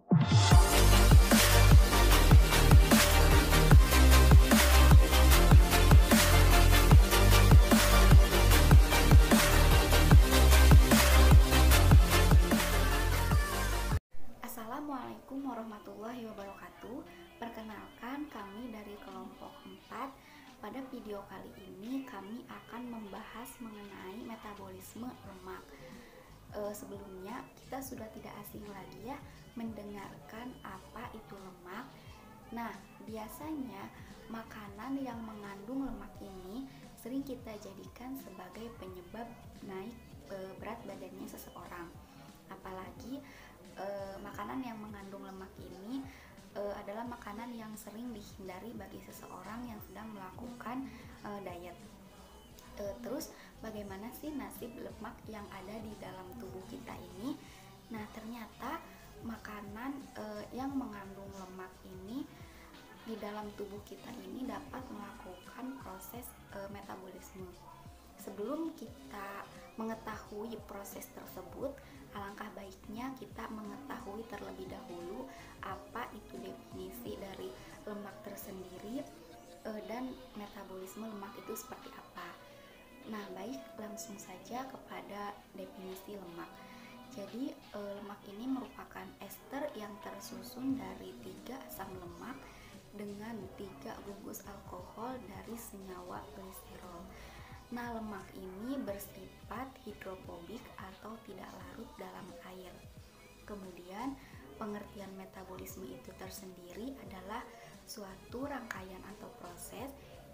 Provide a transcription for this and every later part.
Assalamualaikum warahmatullahi wabarakatuh. Perkenalkan, kami dari kelompok 4. Pada video kali ini kami akan membahas mengenai metabolisme lemak. Sebelumnya kita sudah tidak asing lagi ya mendengarkan apa itu lemak. Nah, biasanya makanan yang mengandung lemak ini sering kita jadikan sebagai penyebab naik berat badannya seseorang. Apalagi makanan yang mengandung lemak ini adalah makanan yang sering dihindari bagi seseorang yang sedang melakukan diet. Terus bagaimana sih nasib lemak yang ada di dalam tubuh kita ini? Nah, ternyata makanan yang mengandung lemak ini di dalam tubuh kita ini dapat melakukan proses metabolisme. Sebelum kita mengetahui proses tersebut, alangkah baiknya kita mengetahui terlebih dahulu apa itu definisi dari lemak tersendiri dan metabolisme lemak itu seperti apa. Nah, baik, langsung saja kepada definisi lemak. Jadi lemak ini merupakan ester yang tersusun dari 3 asam lemak dengan 3 gugus alkohol dari senyawa gliserol. Nah, lemak ini bersifat hidrofobik atau tidak larut dalam air. Kemudian, pengertian metabolisme itu tersendiri adalah suatu rangkaian atau proses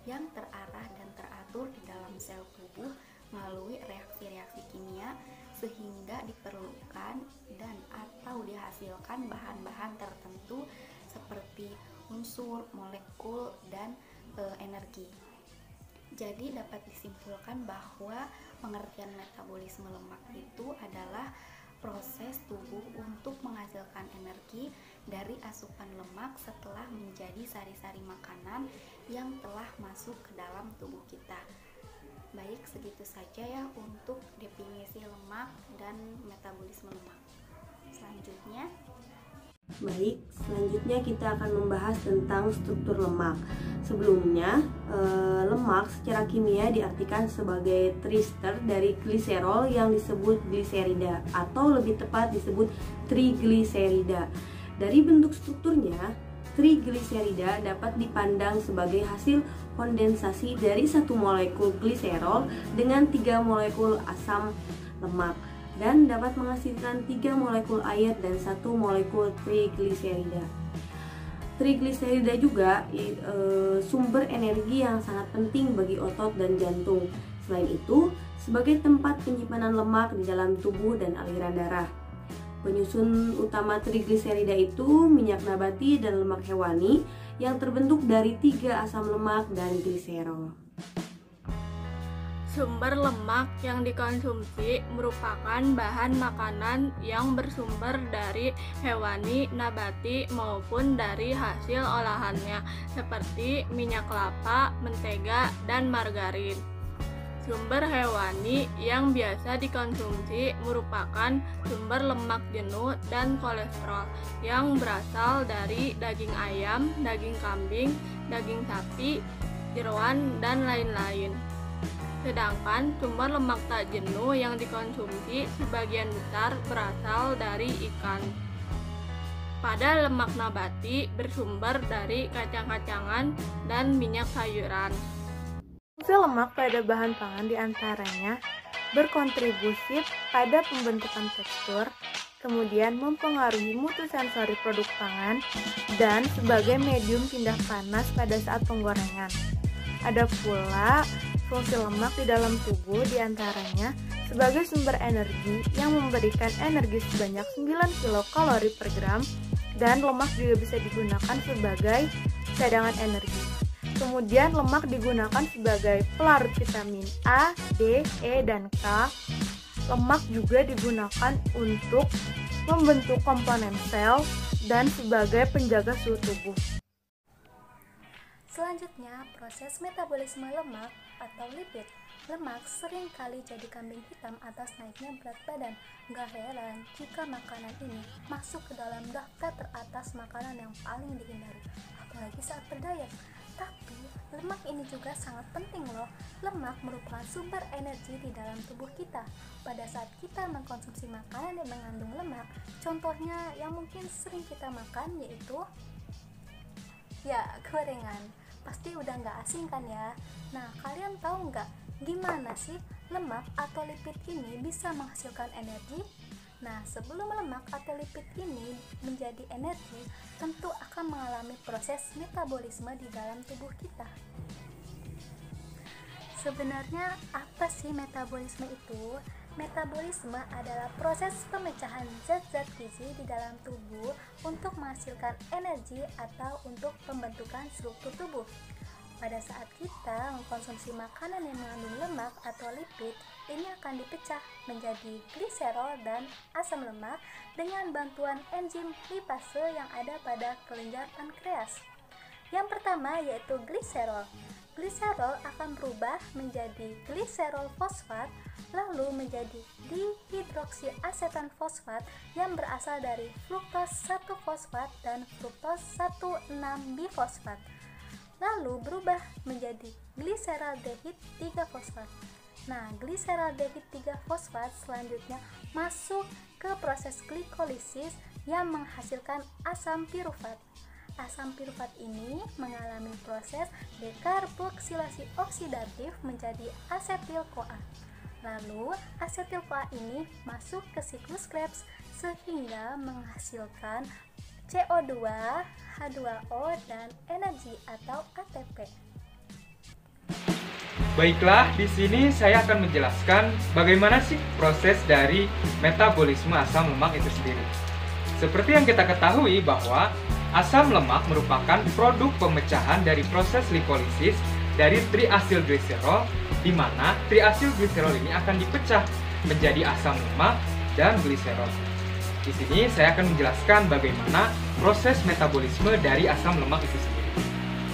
yang terarah dan teratur di dalam sel tubuh melalui reaksi-reaksi kimia sehingga diperlukan dan atau dihasilkan bahan-bahan tertentu seperti unsur, molekul, dan energi. Jadi dapat disimpulkan bahwa pengertian metabolisme lemak itu adalah proses tubuh untuk menghasilkan energi dari asupan lemak setelah menjadi sari-sari makanan yang telah masuk ke dalam tubuh kita. Baik, segitu saja ya untuk definisi lemak dan metabolisme lemak. Selanjutnya kita akan membahas tentang struktur lemak. Sebelumnya, lemak secara kimia diartikan sebagai triester dari gliserol yang disebut gliserida atau lebih tepat disebut trigliserida. Dari bentuk strukturnya, trigliserida dapat dipandang sebagai hasil kondensasi dari satu molekul gliserol dengan 3 molekul asam lemak dan dapat menghasilkan 3 molekul air dan 1 molekul trigliserida. Trigliserida juga sumber energi yang sangat penting bagi otot dan jantung. Selain itu, sebagai tempat penyimpanan lemak di dalam tubuh dan aliran darah. Penyusun utama trigliserida itu minyak nabati dan lemak hewani yang terbentuk dari 3 asam lemak dan gliserol. Sumber lemak yang dikonsumsi merupakan bahan makanan yang bersumber dari hewani, nabati, maupun dari hasil olahannya, seperti minyak kelapa, mentega, dan margarin. Sumber hewani yang biasa dikonsumsi merupakan sumber lemak jenuh dan kolesterol yang berasal dari daging ayam, daging kambing, daging sapi, jeroan, dan lain-lain. Sedangkan sumber lemak tak jenuh yang dikonsumsi sebagian besar berasal dari ikan. Pada lemak nabati bersumber dari kacang-kacangan dan minyak sayuran. Fungsi lemak pada bahan pangan diantaranya berkontribusi pada pembentukan tekstur, kemudian mempengaruhi mutu sensori produk pangan, dan sebagai medium pindah panas pada saat penggorengan. Ada pula fungsi lemak di dalam tubuh diantaranya sebagai sumber energi yang memberikan energi sebanyak 9 kilokalori per gram, dan lemak juga bisa digunakan sebagai cadangan energi. Kemudian lemak digunakan sebagai pelarut vitamin A, D, E, dan K. Lemak juga digunakan untuk membentuk komponen sel dan sebagai penjaga suhu tubuh. Selanjutnya, proses metabolisme lemak atau lipid. Lemak sering kali jadi kambing hitam atas naiknya berat badan. Gak heran jika makanan ini masuk ke dalam daftar teratas makanan yang paling dihindari, apalagi saat berdiet. Tapi lemak ini juga sangat penting loh. Lemak merupakan sumber energi di dalam tubuh kita. Pada saat kita mengkonsumsi makanan yang mengandung lemak, contohnya yang mungkin sering kita makan yaitu gorengan. Pasti udah gak asing kan ya? Nah, kalian tahu nggak gimana sih lemak atau lipid ini bisa menghasilkan energi? Nah, sebelum lemak atau lipid ini menjadi energi, tentu akan mengalami proses metabolisme di dalam tubuh kita. Sebenarnya apa sih metabolisme itu? Metabolisme adalah proses pemecahan zat-zat gizi di dalam tubuh untuk menghasilkan energi atau untuk pembentukan struktur tubuh. Pada saat kita mengkonsumsi makanan yang mengandung lemak atau lipid, ini akan dipecah menjadi gliserol dan asam lemak dengan bantuan enzim lipase yang ada pada kelenjar pankreas. Yang pertama yaitu gliserol. Gliserol akan berubah menjadi gliserol fosfat, lalu menjadi dihidroksiasetan fosfat yang berasal dari fruktos 1-fosfat dan fruktos 1,6-bifosfat. Lalu berubah menjadi gliseraldehid 3-fosfat. Nah, gliseraldehid 3-fosfat selanjutnya masuk ke proses glikolisis yang menghasilkan asam pirufat. Asam pirufat ini mengalami proses dekarboksilasi oksidatif menjadi asetil-CoA. Lalu, asetil-CoA ini masuk ke siklus Krebs sehingga menghasilkan CO2, H2O, dan energi atau ATP. Baiklah, di sini saya akan menjelaskan bagaimana sih proses dari metabolisme asam lemak itu sendiri. Seperti yang kita ketahui bahwa asam lemak merupakan produk pemecahan dari proses glikolisis dari triasilgliserol, di mana triasilgliserol ini akan dipecah menjadi asam lemak dan gliserol. Di sini saya akan menjelaskan bagaimana proses metabolisme dari asam lemak itu sendiri.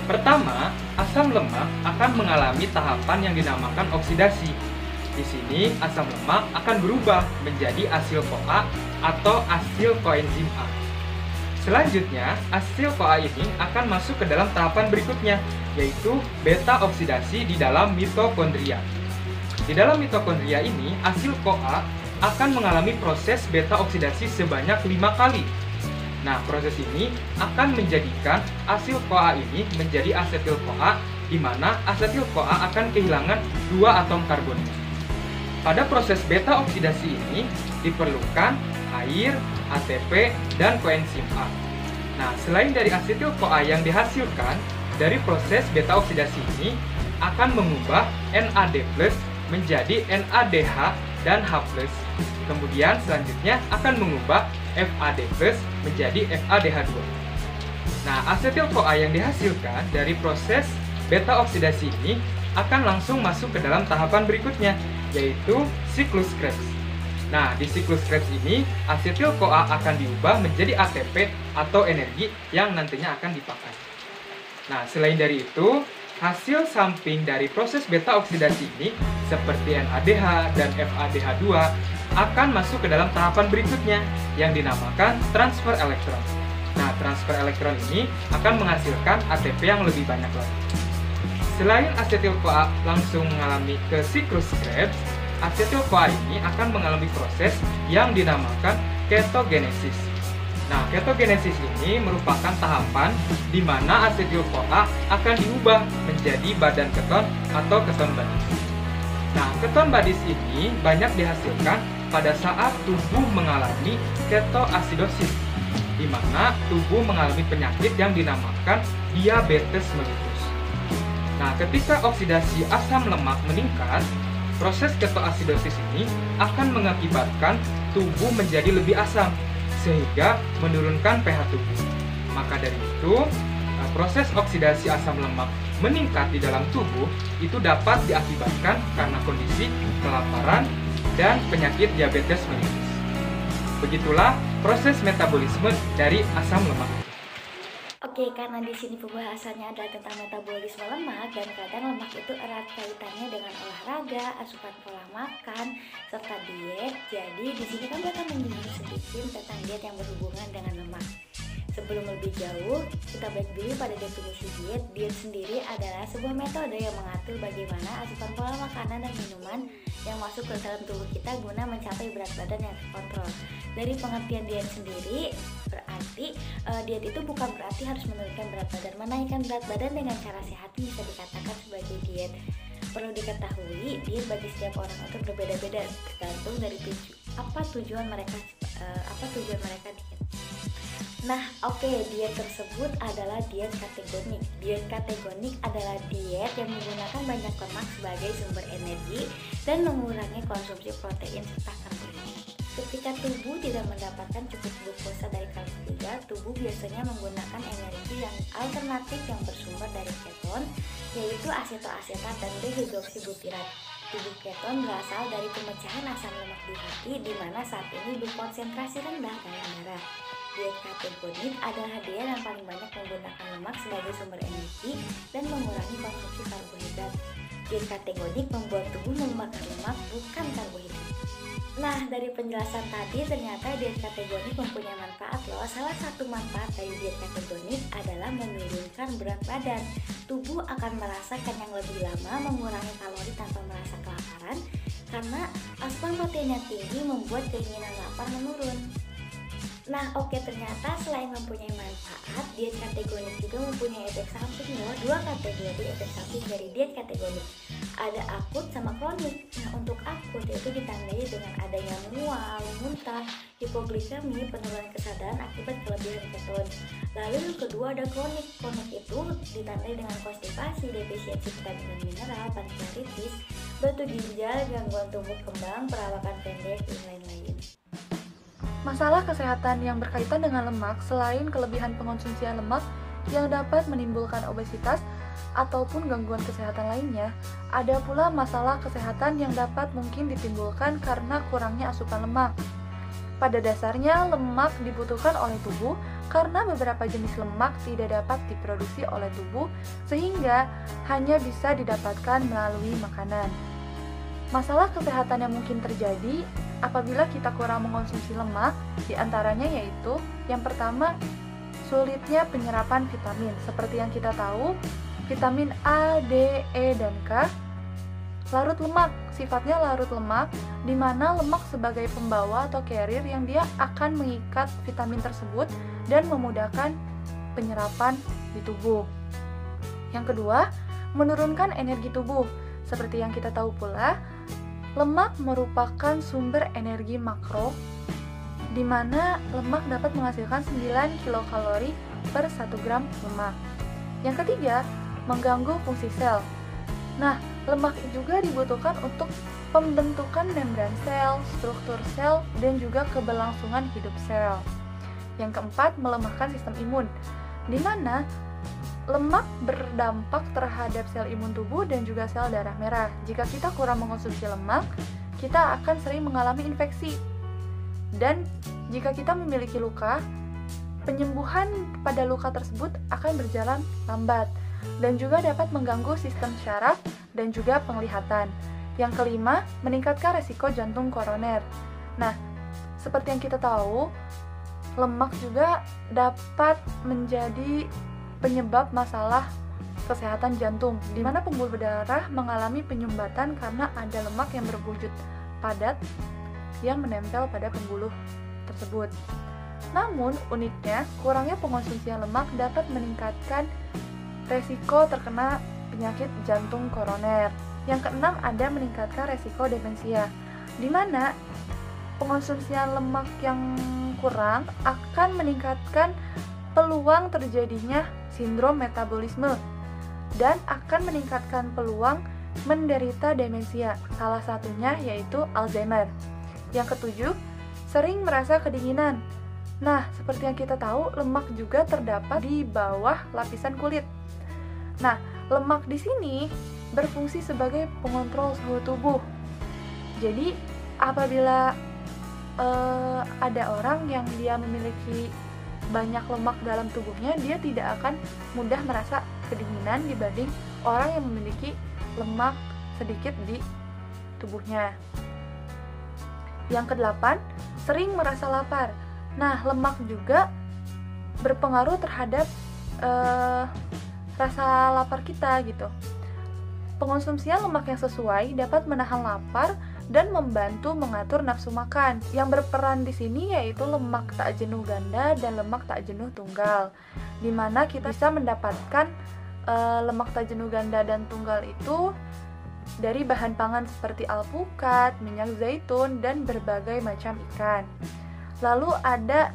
Pertama, asam lemak akan mengalami tahapan yang dinamakan oksidasi. Di sini asam lemak akan berubah menjadi asil-CoA atau asil koenzim A. Selanjutnya, asil CoA ini akan masuk ke dalam tahapan berikutnya, yaitu beta oksidasi di dalam mitokondria. Di dalam mitokondria ini, asil CoA akan mengalami proses beta oksidasi sebanyak 5 kali. Nah, proses ini akan menjadikan asil CoA ini menjadi asetil-CoA, di mana asetil-CoA akan kehilangan 2 atom karbonnya. Pada proses beta oksidasi ini diperlukan air, ATP, dan koenzim A. Nah, selain dari asetil-CoA yang dihasilkan dari proses beta oksidasi ini akan mengubah NAD+ menjadi NADH dan H+. Kemudian selanjutnya akan mengubah FAD+ menjadi FADH2. Nah, asetil-CoA yang dihasilkan dari proses beta oksidasi ini akan langsung masuk ke dalam tahapan berikutnya, yaitu siklus Krebs. Nah, di siklus Krebs ini, asetil-CoA akan diubah menjadi ATP atau energi yang nantinya akan dipakai. Nah, selain dari itu, hasil samping dari proses beta oksidasi ini, seperti NADH dan FADH2, akan masuk ke dalam tahapan berikutnya, yang dinamakan transfer elektron. Nah, transfer elektron ini akan menghasilkan ATP yang lebih banyak lagi. Selain asetil-CoA langsung mengalami ke siklus Krebs, asetil-CoA ini akan mengalami proses yang dinamakan ketogenesis. Nah, ketogenesis ini merupakan tahapan di mana asetil-CoA akan diubah menjadi badan keton atau keton badis. Nah, keton badis ini banyak dihasilkan pada saat tubuh mengalami ketoasidosis, di mana tubuh mengalami penyakit yang dinamakan diabetes mellitus. Nah, ketika oksidasi asam lemak meningkat, proses ketoasidosis ini akan mengakibatkan tubuh menjadi lebih asam, sehingga menurunkan pH tubuh. Maka dari itu, proses oksidasi asam lemak meningkat di dalam tubuh itu dapat diakibatkan karena kondisi kelaparan dan penyakit diabetes mellitus. Begitulah proses metabolisme dari asam lemak. Oke, Oke, karena di sini pembahasannya adalah tentang metabolisme lemak dan kadang lemak itu erat kaitannya dengan olahraga, asupan pola makan, serta diet. Jadi di sini kami akan menyinggung sedikit tentang diet yang berhubungan dengan lemak. Sebelum lebih jauh, kita balik dulu pada definisi diet. Diet sendiri adalah sebuah metode yang mengatur bagaimana asupan pola makanan dan minuman yang masuk ke dalam tubuh kita guna mencapai berat badan yang terkontrol. Dari pengertian diet sendiri, berarti diet itu bukan berarti harus menurunkan berat badan. Menaikkan berat badan dengan cara sehat bisa dikatakan sebagai diet. Perlu diketahui, diet bagi setiap orang itu berbeda-beda, tergantung dari tujuan mereka diet. Nah, diet tersebut adalah diet ketogenik. Diet ketogenik adalah diet yang menggunakan banyak lemak sebagai sumber energi dan mengurangi konsumsi protein serta karbohidrat. Ketika tubuh tidak mendapatkan cukup glukosa dari karbohidrat, tubuh biasanya menggunakan energi yang alternatif yang bersumber dari keton, yaitu asetoasetat dan dehidroksibutirat. Tubuh keton berasal dari pemecahan asam lemak di hati, di mana saat ini berkonsentrasi rendah dalam darah. Diet ketogenik adalah diet yang paling banyak menggunakan lemak sebagai sumber energi dan mengurangi konsumsi karbohidrat. Diet ketogenik membuat tubuh membakar lemak, bukan karbohidrat. Nah, dari penjelasan tadi ternyata diet ketogenik mempunyai manfaat loh. Salah satu manfaat dari diet ketogenik adalah menurunkan berat badan. Tubuh akan merasa kenyang lebih lama, mengurangi kalori tanpa merasa kelaparan, karena asupan protein yang tinggi membuat keinginan lapar menurun. Nah, ternyata selain mempunyai manfaat, diet ketogenik juga mempunyai efek samping loh. Dua kategori efek samping dari diet ketogenik. Ada akut sama kronik. Nah, untuk akut yaitu ditandai dengan adanya mual, muntah, hipoglikemi, penurunan kesadaran akibat kelebihan keton. Lalu yang kedua ada kronik. Kronik itu ditandai dengan konstipasi, defisiensi vitamin dan mineral, pankreatitis, batu ginjal, gangguan tumbuh kembang, perawakan pendek, dan lain-lain. Masalah kesehatan yang berkaitan dengan lemak selain kelebihan pengonsumsian lemak yang dapat menimbulkan obesitas ataupun gangguan kesehatan lainnya, ada pula masalah kesehatan yang dapat mungkin ditimbulkan karena kurangnya asupan lemak. Pada dasarnya, lemak dibutuhkan oleh tubuh karena beberapa jenis lemak tidak dapat diproduksi oleh tubuh sehingga hanya bisa didapatkan melalui makanan. Masalah kesehatan yang mungkin terjadi apabila kita kurang mengonsumsi lemak, diantaranya yaitu yang pertama, sulitnya penyerapan vitamin. Seperti yang kita tahu, vitamin A, D, E, dan K larut lemak, sifatnya larut lemak, di mana lemak sebagai pembawa atau carrier yang dia akan mengikat vitamin tersebut dan memudahkan penyerapan di tubuh. Yang kedua, menurunkan energi tubuh. Seperti yang kita tahu pula, lemak merupakan sumber energi makro, di mana lemak dapat menghasilkan 9 kilokalori per 1 gram lemak. Yang ketiga, mengganggu fungsi sel. Nah, lemak juga dibutuhkan untuk pembentukan membran sel, struktur sel, dan juga keberlangsungan hidup sel. Yang keempat, melemahkan sistem imun, di mana lemak berdampak terhadap sel imun tubuh dan juga sel darah merah. Jika kita kurang mengonsumsi lemak, kita akan sering mengalami infeksi. Dan jika kita memiliki luka, penyembuhan pada luka tersebut akan berjalan lambat dan juga dapat mengganggu sistem syaraf dan juga penglihatan. Yang kelima, meningkatkan resiko jantung koroner. Nah, seperti yang kita tahu, lemak juga dapat menjadi penyebab masalah kesehatan jantung, di mana pembuluh darah mengalami penyumbatan karena ada lemak yang berwujud padat yang menempel pada pembuluh tersebut. Namun, uniknya, kurangnya pengonsumsian lemak dapat meningkatkan resiko terkena penyakit jantung koroner. Yang keenam, ada meningkatkan resiko demensia, di mana pengonsumsian lemak yang kurang akan meningkatkan peluang terjadinya sindrom metabolisme dan akan meningkatkan peluang menderita demensia, salah satunya yaitu Alzheimer. Yang ketujuh, sering merasa kedinginan. Nah, seperti yang kita tahu, lemak juga terdapat di bawah lapisan kulit. Nah, lemak di sini berfungsi sebagai pengontrol suhu tubuh. Jadi, apabila ada orang yang dia memiliki banyak lemak dalam tubuhnya, dia tidak akan mudah merasa kedinginan dibanding orang yang memiliki lemak sedikit di tubuhnya. Yang ke-8, sering merasa lapar. Nah, lemak juga berpengaruh terhadap rasa lapar kita gitu. Pengonsumsian lemak yang sesuai dapat menahan lapar dan membantu mengatur nafsu makan. Yang berperan di sini yaitu lemak tak jenuh ganda dan lemak tak jenuh tunggal, di mana kita bisa mendapatkan lemak tak jenuh ganda dan tunggal itu dari bahan pangan seperti alpukat, minyak zaitun, dan berbagai macam ikan. Lalu ada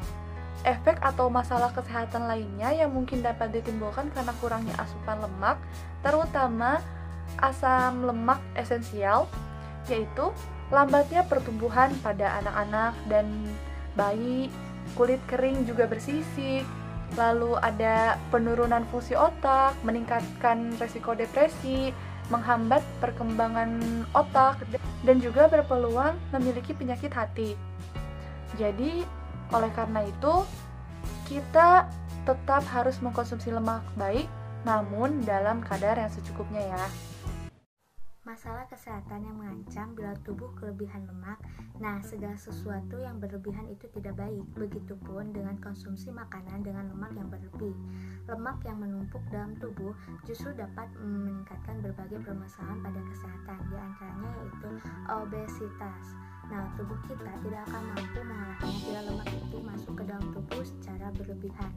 efek atau masalah kesehatan lainnya yang mungkin dapat ditimbulkan karena kurangnya asupan lemak, terutama asam lemak esensial, yaitu lambatnya pertumbuhan pada anak-anak dan bayi, kulit kering juga bersisik, lalu ada penurunan fungsi otak, meningkatkan resiko depresi, menghambat perkembangan otak, dan juga berpeluang memiliki penyakit hati. Jadi, oleh karena itu, kita tetap harus mengkonsumsi lemak baik, namun dalam kadar yang secukupnya ya. Masalah kesehatan yang mengancam bila tubuh kelebihan lemak. Nah, segala sesuatu yang berlebihan itu tidak baik. Begitupun dengan konsumsi makanan dengan lemak yang berlebih. Lemak yang menumpuk dalam tubuh justru dapat meningkatkan berbagai permasalahan pada kesehatan, di antaranya yaitu obesitas. Nah, tubuh kita tidak akan mampu mengolahnya bila lemak itu masuk ke dalam tubuh secara berlebihan.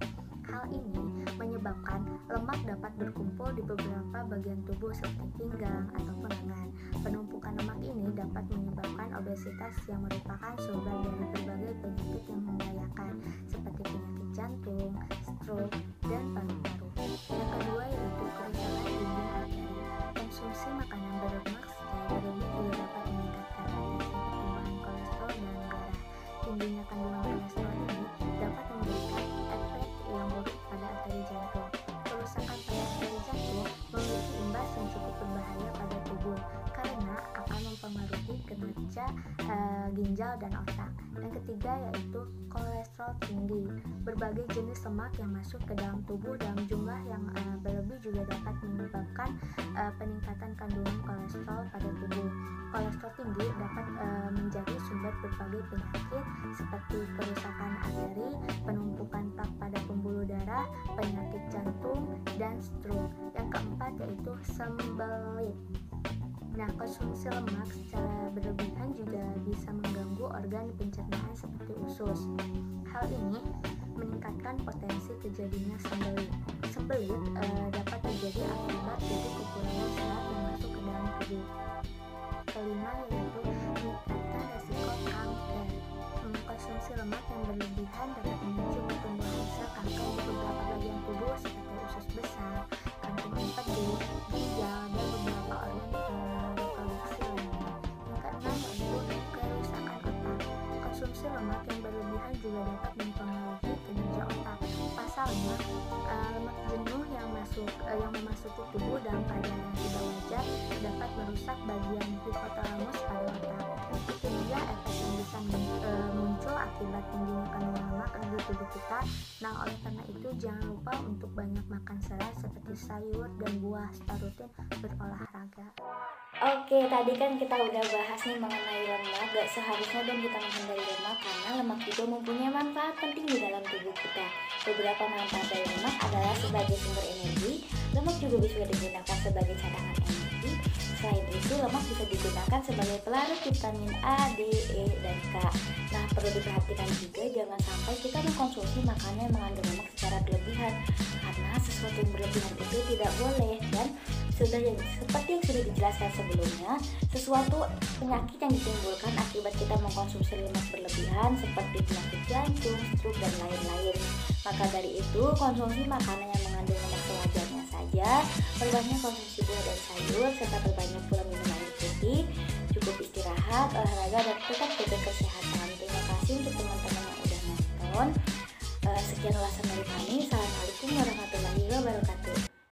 Hal ini menyebabkan lemak dapat berkumpul di beberapa bagian tubuh seperti pinggang ataupun lengan. Penumpukan lemak ini dapat menyebabkan obesitas yang merupakan sumber dari berbagai penyakit yang membahayakan seperti penyakit jantung, stroke, dan paru-paru. Yang kedua yaitu kerusakan dinding arteri. Konsumsi makanan berlemak secara berlebih juga dapat meningkatkan potensi pertumbuhan kolesterol dalam darah. Tingginya kandungan kolesterol ini dapat memberikan efek yang buruk pada arteri jantung. Kerusakan pada arteri jantung memiliki imbas yang cukup berbahaya pada tubuh karena akan mempengaruhi kinerja ginjal dan otak. Yang ketiga yaitu kolesterol tinggi. Berbagai jenis lemak yang masuk ke dalam tubuh dalam jumlah yang berlebih juga dapat menyebabkan peningkatan kandungan kolesterol pada tubuh. Kolesterol tinggi dapat menjadi sumber berbagai penyakit seperti kerusakan arteri, penumpukan plak pada pembuluh darah, penyakit jantung, dan stroke. Yang keempat yaitu sembelit. Nah, konsumsi lemak secara berlebihan juga bisa mengganggu organ pencernaan seperti usus. Hal ini meningkatkan potensi terjadinya sembelit. Sembelit dapat terjadi akibat dari kekurangan serat yang masuk ke dalam tubuh. Kelima yaitu meningkatkan resiko kanker. Konsumsi lemak yang berlebihan dapat memicu pertumbuhan sel kanker di beberapa bagian tubuh seperti usus besar, kantung empedu, ginjal, dan beberapa organ reproduksi lainnya. Yang keenam yaitu kerusakan otak. Konsumsi lemak yang berlebihan juga dapat mempengaruhi kinerja otak. Pasalnya, lemak jenuh yang memasuki tubuh dalam keadaan yang tidak wajar dapat merusak bagian hipotalamus pada otak. Itulah efek yang bisa muncul akibat tingginya kandungan lemak di tubuh kita. Nah, oleh karena itu jangan lupa untuk banyak makan serat seperti sayur dan buah serta rutin berolahraga. Oke, tadi kan kita udah bahas nih mengenai lemak. Gak seharusnya dong kita menghindari lemak karena lemak juga mempunyai manfaat penting di dalam tubuh kita. Beberapa manfaat dari lemak adalah sebagai sumber energi. Lemak juga bisa digunakan sebagai cadangan energi. Selain itu, lemak bisa digunakan sebagai pelarut vitamin A, D, E, dan K. Nah, perlu diperhatikan juga jangan sampai kita mengkonsumsi makanan yang mengandung lemak secara berlebihan, karena sesuatu yang berlebihan itu tidak boleh. Dan seperti yang sudah dijelaskan sebelumnya, sesuatu penyakit yang ditimbulkan akibat kita mengkonsumsi lemak berlebihan seperti penyakit jantung, stroke, dan lain-lain. Maka dari itu, konsumsi makanan yang mengandung lemak sewajarnya saja, perbanyak konsumsi buah dan sayur, serta perbanyak pula minum air putih, cukup istirahat, olahraga, dan tetap jaga kesehatan. Terima kasih untuk teman-teman yang udah nonton. Sekian ulasan dari kami. Salam